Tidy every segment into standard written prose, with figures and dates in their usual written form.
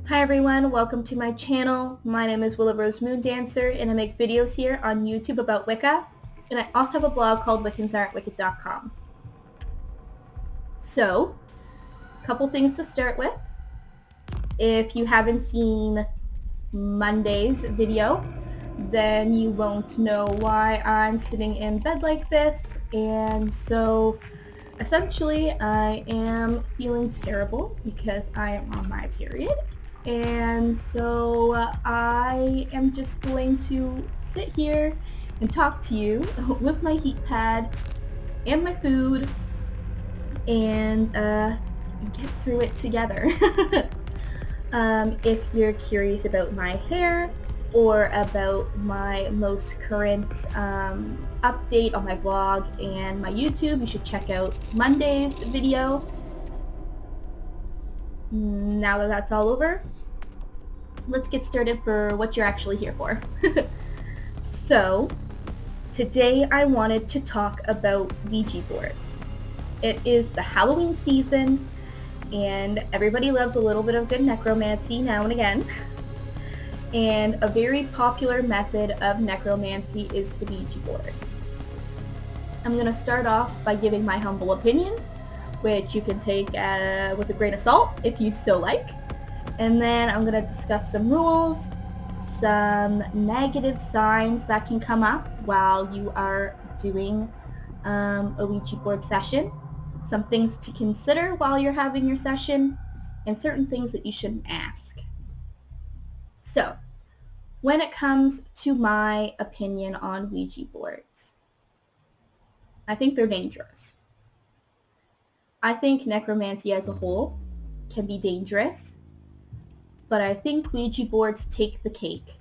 Hi everyone, welcome to my channel. My name is Willow Rose Moon Dancer and I make videos here on YouTube about Wicca, and I also have a blog called wiccansaren'twicked.com. So, a couple things to start with. If you haven't seen Monday's video, then you won't know why I'm sitting in bed like this, and so essentially I am feeling terrible because I am on my period. And so I am just going to sit here and talk to you with my heat pad and my food and get through it together. If you're curious about my hair or about my most current update on my blog and my YouTube, you should check out Monday's video. Now that that's all over, let's get started for what you're actually here for. So, today I wanted to talk about Ouija boards. It is the Halloween season, and everybody loves a little bit of good necromancy now and again. And a very popular method of necromancy is the Ouija board. I'm going to start off by giving my humble opinion, which you can take with a grain of salt if you'd so like. And then I'm going to discuss some rules, some negative signs that can come up while you are doing a Ouija board session, some things to consider while you're having your session, and certain things that you shouldn't ask. So, when it comes to my opinion on Ouija boards, I think they're dangerous. I think necromancy as a whole can be dangerous, but I think Ouija boards take the cake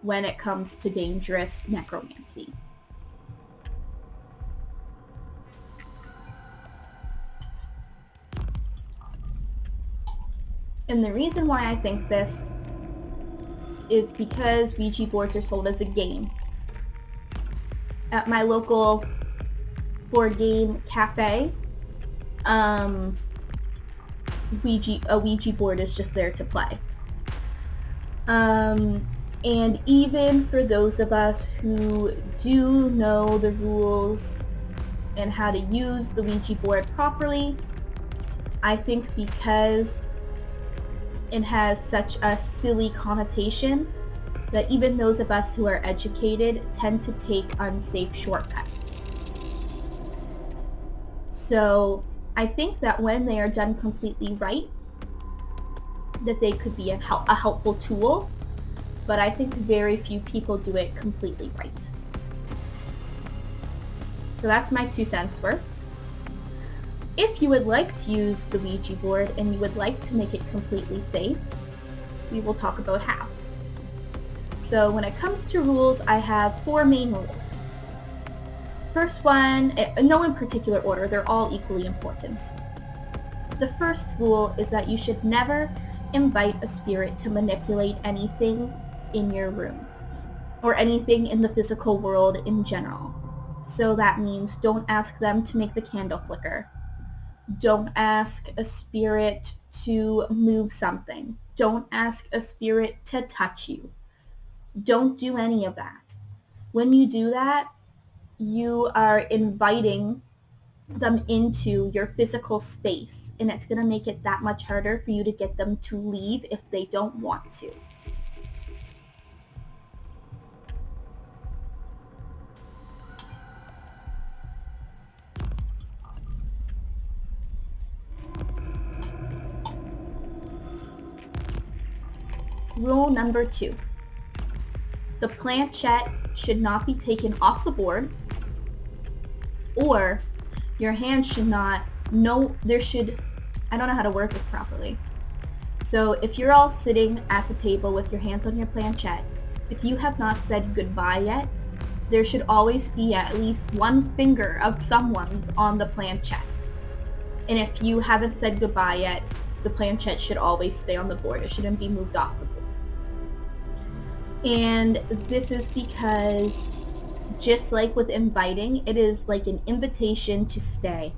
when it comes to dangerous necromancy. And the reason why I think this is because Ouija boards are sold as a game. At my local board game cafe, a Ouija board is just there to play. And even for those of us who do know the rules and how to use the Ouija board properly, I think because it has such a silly connotation that even those of us who are educated tend to take unsafe shortcuts. So I think that when they are done completely right, that they could be a helpful tool, but I think very few people do it completely right. So that's my 2 cents worth. If you would like to use the Ouija board and you would like to make it completely safe, we will talk about how. So when it comes to rules, I have 4 main rules. First one, no in particular order, they're all equally important. The first rule is that you should never invite a spirit to manipulate anything in your room or anything in the physical world in general. So that means don't ask them to make the candle flicker. Don't ask a spirit to move something. Don't ask a spirit to touch you. Don't do any of that. When you do that, you are inviting them into your physical space, and it's going to make it that much harder for you to get them to leave if they don't want to. Rule number 2. The planchette should not be taken off the board, or your hand should not, I don't know how to word this properly. So if you're all sitting at the table with your hands on your planchette, if you have not said goodbye yet, there should always be at least one finger of someone's on the planchette. And if you haven't said goodbye yet, the planchette should always stay on the board. It shouldn't be moved off the board. And this is because, just like with inviting, it is like an invitation to stay.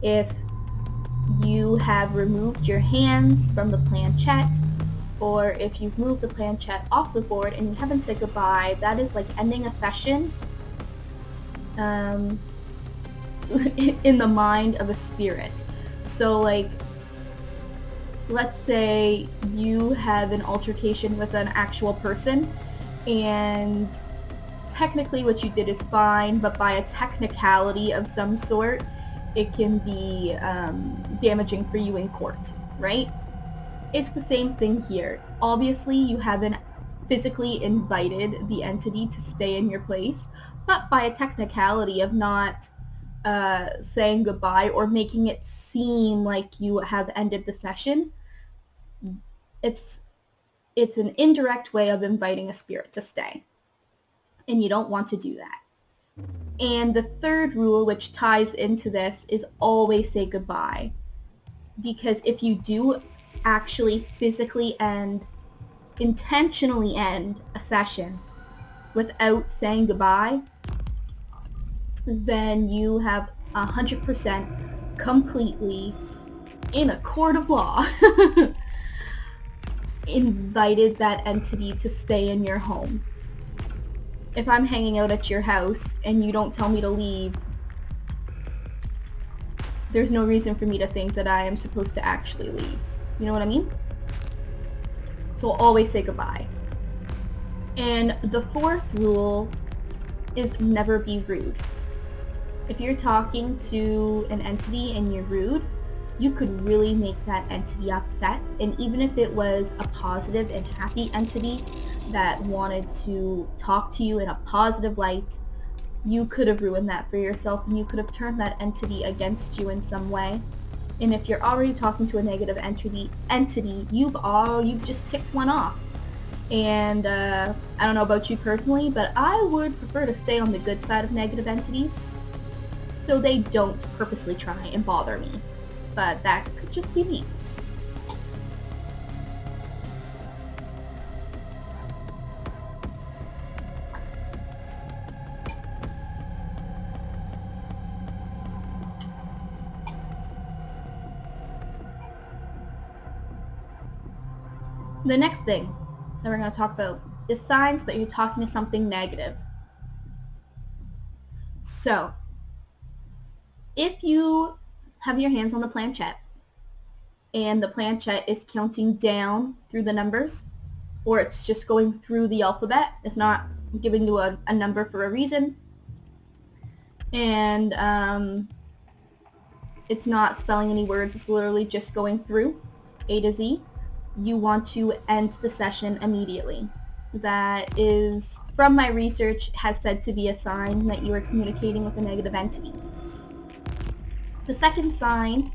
If you have removed your hands from the planchette, or if you've moved the planchette off the board and you haven't said goodbye, that is like ending a session in the mind of a spirit. So like, let's say you have an altercation with an actual person, and technically what you did is fine, but by a technicality of some sort, it can be damaging for you in court, right? It's the same thing here. Obviously, you haven't physically invited the entity to stay in your place, but by a technicality of not saying goodbye or making it seem like you have ended the session, it's an indirect way of inviting a spirit to stay, and you don't want to do that. And the third rule, which ties into this, is always say goodbye, because if you do actually physically and intentionally end a session without saying goodbye, then you have 100% completely, in a court of law, invited that entity to stay in your home. If I'm hanging out at your house and you don't tell me to leave, there's no reason for me to think that I am supposed to actually leave. You know what I mean? So always say goodbye. And the fourth rule is never be rude. If you're talking to an entity and you're rude, you could really make that entity upset. And even if it was a positive and happy entity that wanted to talk to you in a positive light, you could have ruined that for yourself, and you could have turned that entity against you in some way. And if you're already talking to a negative entity, you've just ticked one off. And I don't know about you personally, but I would prefer to stay on the good side of negative entities, so they don't purposely try and bother me. But that could just be me. The next thing that we're going to talk about is signs that you're talking to something negative. So, if you have your hands on the planchette and the planchette is counting down through the numbers, or it's just going through the alphabet, it's not giving you a number for a reason, and it's not spelling any words, it's literally just going through A to Z, you want to end the session immediately. That is, from my research, has said to be a sign that you are communicating with a negative entity. The second sign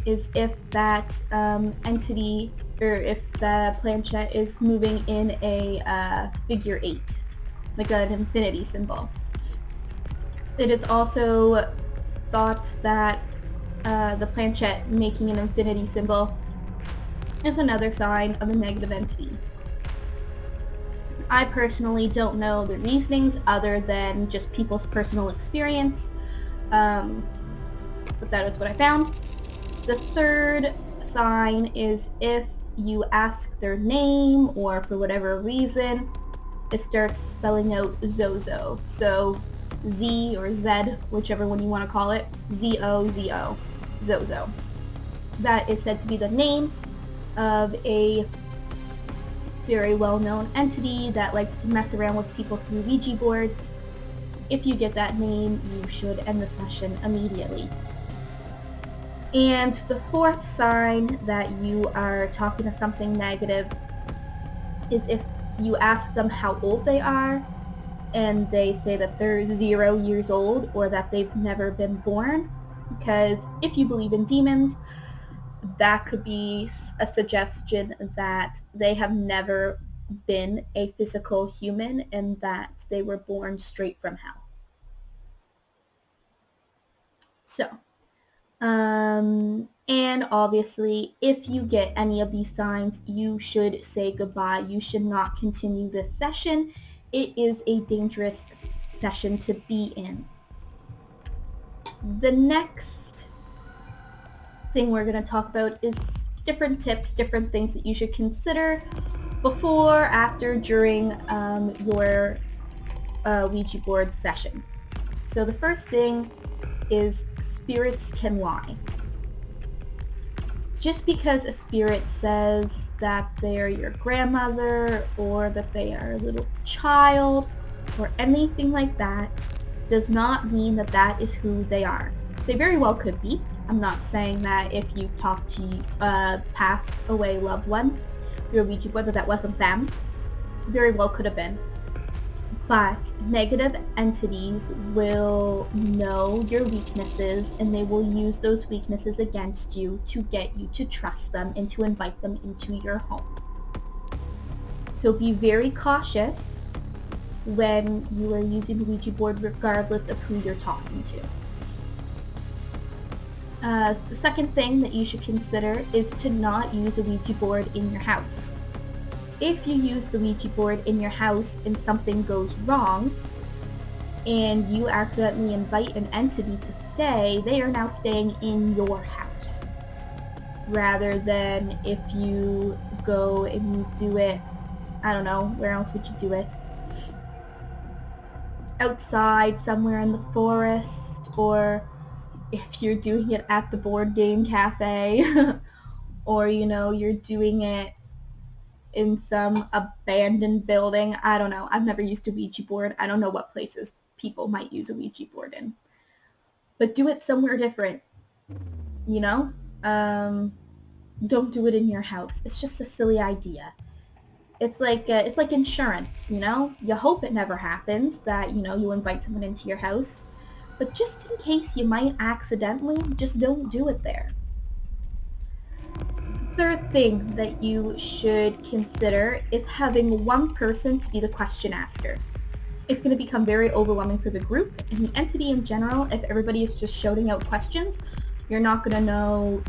is if that entity, or if the planchette is moving in a figure 8, like an infinity symbol. It is also thought that the planchette making an infinity symbol is another sign of a negative entity. I personally don't know the reasonings other than just people's personal experience, but that is what I found. The third sign is if you ask their name, or for whatever reason it starts spelling out Zozo. So Z or Z, whichever one you want to call it, Z-O-Z-O, Zozo. That is said to be the name of a very well-known entity that likes to mess around with people through Ouija boards. If you get that name, you should end the session immediately. And the fourth sign that you are talking to something negative is if you ask them how old they are, and they say that they're 0 years old, or that they've never been born. Because if you believe in demons, that could be a suggestion that they have never been a physical human and that they were born straight from hell. So, and obviously, if you get any of these signs, you should say goodbye. You should not continue this session. It is a dangerous session to be in. The next thing we're going to talk about is different tips, different things that you should consider before, after, during your Ouija board session. So the first thing is spirits can lie. Just because a spirit says that they're your grandmother or that they are a little child or anything like that does not mean that that is who they are. They very well could be. I'm not saying that if you've talked to a passed away loved one, your Ouija board, that wasn't them. Very well could have been. But negative entities will know your weaknesses and they will use those weaknesses against you to get you to trust them and to invite them into your home. So be very cautious when you are using the Ouija board, regardless of who you're talking to. The second thing that you should consider is to not use a Ouija board in your house. If you use the Ouija board in your house and something goes wrong, and you accidentally invite an entity to stay, they are now staying in your house. Rather than if you go and you do it, I don't know, where else would you do it? Outside, somewhere in the forest, or if you're doing it at the board game cafe, or you're doing it in some abandoned building. I don't know. I've never used a Ouija board. I don't know what places people might use a Ouija board in. But do it somewhere different, don't do it in your house. It's just a silly idea. It's like insurance, You hope it never happens that, you invite someone into your house. But just in case you might accidentally, just don't do it there. Third thing that you should consider is having one person to be the question asker. It's going to become very overwhelming for the group and the entity in general. If everybody is just shouting out questions, you're not going to know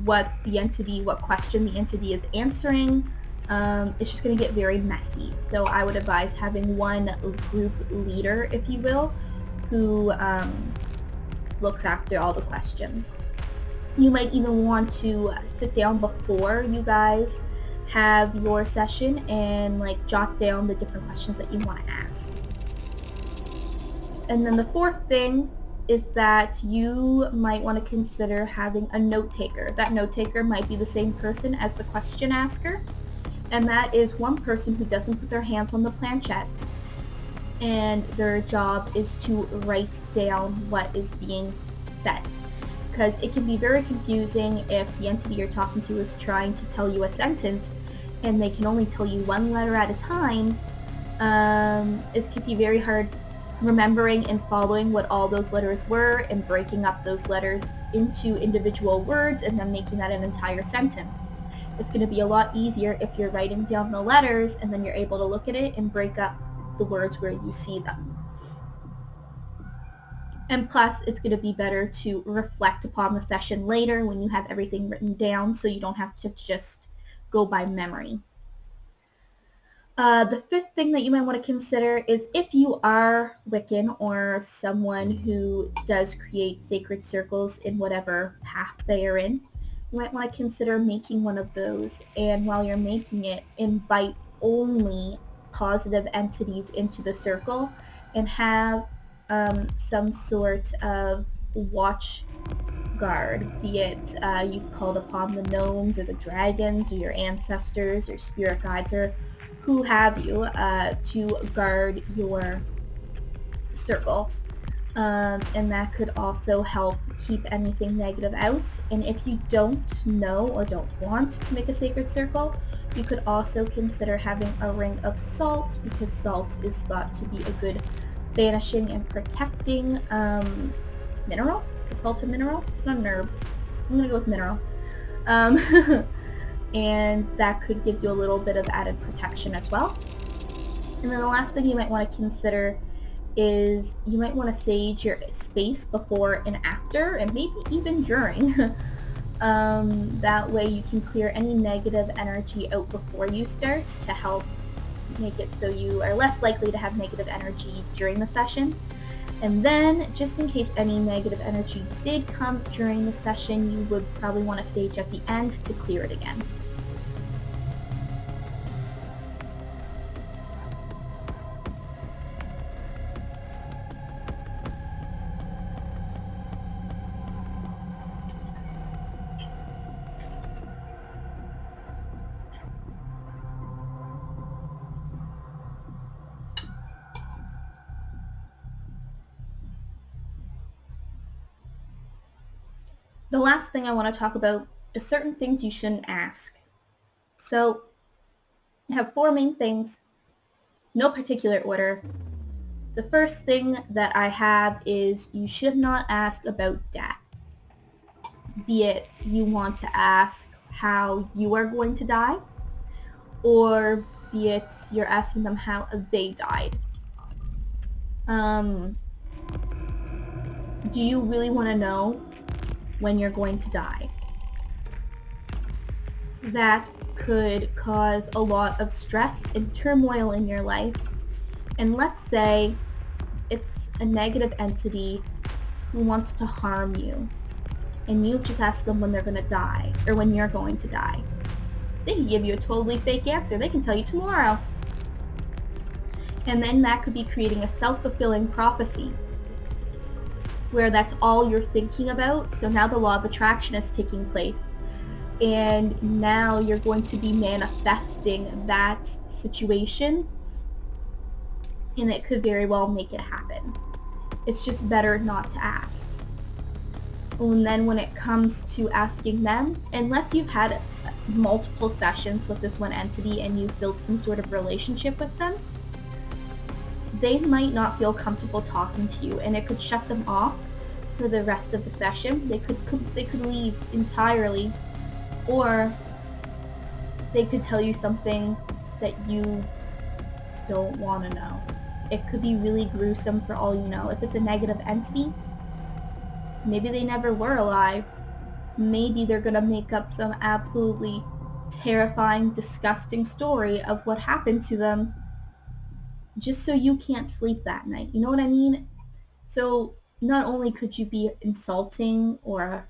what question the entity is answering. It's just going to get very messy. So I would advise having one group leader, if you will, who looks after all the questions. You might even want to sit down before you guys have your session and jot down the different questions that you want to ask. And then the fourth thing is that you might want to consider having a note taker. That note taker might be the same person as the question asker, and that is one person who doesn't put their hands on the planchette, and their job is to write down what is being said. Because it can be very confusing if the entity you're talking to is trying to tell you a sentence and they can only tell you one letter at a time. It can be very hard remembering and following what all those letters were and breaking up those letters into individual words and then making that an entire sentence. It's going to be a lot easier if you're writing down the letters and then you're able to look at it and break up the words where you see them. And plus, it's going to be better to reflect upon the session later when you have everything written down so you don't have to just go by memory. The fifth thing that you might want to consider is if you are Wiccan or someone who does create sacred circles in whatever path they are in, you might want to consider making one of those. And while you're making it, invite only positive entities into the circle and have some sort of watch guard, be it you've called upon the gnomes or the dragons or your ancestors or spirit guides or who have you to guard your circle. And that could also help keep anything negative out. And if you don't know or don't want to make a sacred circle, you could also consider having a ring of salt, because salt is thought to be a good banishing and protecting mineral. Is salt a mineral? It's not an herb. I'm gonna go with mineral. And that could give you a little bit of added protection as well. And then the last thing you might want to consider is you might want to sage your space before and after, and maybe even during. That way you can clear any negative energy out before you start to help make it so you are less likely to have negative energy during the session. And then, just in case any negative energy did come during the session, you would probably want to sage at the end to clear it again. The last thing I want to talk about is certain things you shouldn't ask. So, I have 4 main things, no particular order. The first thing that I have is you should not ask about death. Be it you want to ask how you are going to die, or be it you're asking them how they died. Do you really want to know when you're going to die? That could cause a lot of stress and turmoil in your life. And let's say it's a negative entity who wants to harm you, and you've just asked them when they're going to die, or when you're going to die. They can give you a totally fake answer. They can tell you tomorrow. And then that could be creating a self-fulfilling prophecy, where that's all you're thinking about. So now the law of attraction is taking place. And now you're going to be manifesting that situation, and it could very well make it happen. It's just better not to ask. And then when it comes to asking them, unless you've had multiple sessions with this one entity and you've built some sort of relationship with them, they might not feel comfortable talking to you, and it could shut them off for the rest of the session. They could leave entirely, or they could tell you something that you don't want to know. It could be really gruesome for all you know. If it's a negative entity, maybe they never were alive. Maybe they're going to make up some absolutely terrifying, disgusting story of what happened to them just so you can't sleep that night. You know what I mean? So not only could you be insulting or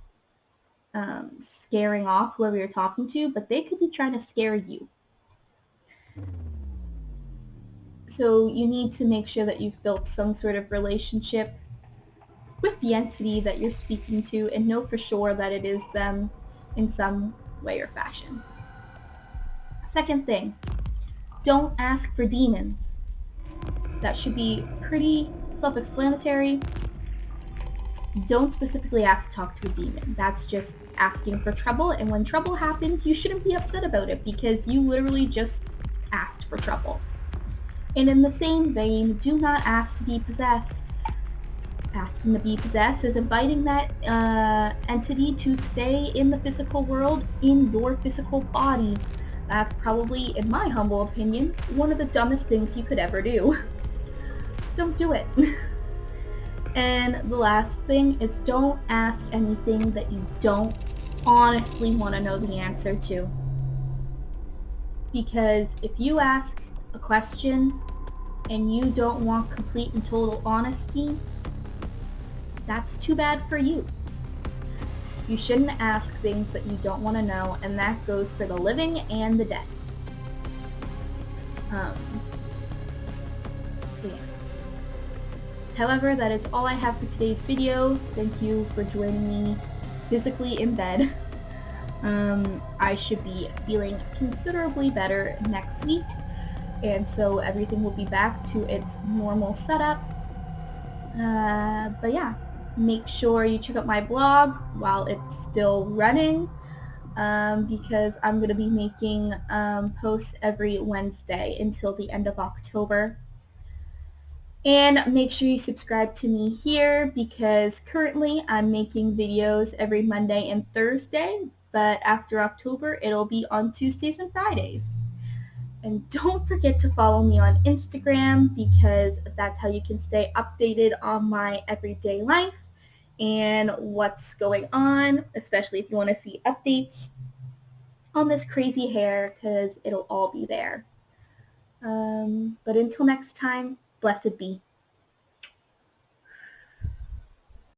scaring off whoever you're talking to, but they could be trying to scare you. So you need to make sure that you've built some sort of relationship with the entity that you're speaking to and know for sure that it is them in some way or fashion. Second thing, don't ask for demons. That should be pretty self-explanatory. Don't specifically ask to talk to a demon. That's just asking for trouble, and when trouble happens, you shouldn't be upset about it because you literally just asked for trouble. And in the same vein, do not ask to be possessed. Asking to be possessed is inviting that entity to stay in the physical world, in your physical body. That's probably, in my humble opinion, one of the dumbest things you could ever do. Don't do it. And the last thing is don't ask anything that you don't honestly want to know the answer to. Because if you ask a question and you don't want complete and total honesty, that's too bad for you. You shouldn't ask things that you don't want to know, and that goes for the living and the dead. So yeah. However, that is all I have for today's video. Thank you for joining me physically in bed. I should be feeling considerably better next week, and so everything will be back to its normal setup. But yeah, make sure you check out my blog while it's still running, because I'm going to be making posts every Wednesday until the end of October. And make sure you subscribe to me here because currently I'm making videos every Monday and Thursday, but after October it'll be on Tuesdays and Fridays. And don't forget to follow me on Instagram because that's how you can stay updated on my everyday life and what's going on, especially if you want to see updates on this crazy hair, because it'll all be there. But until next time, blessed be.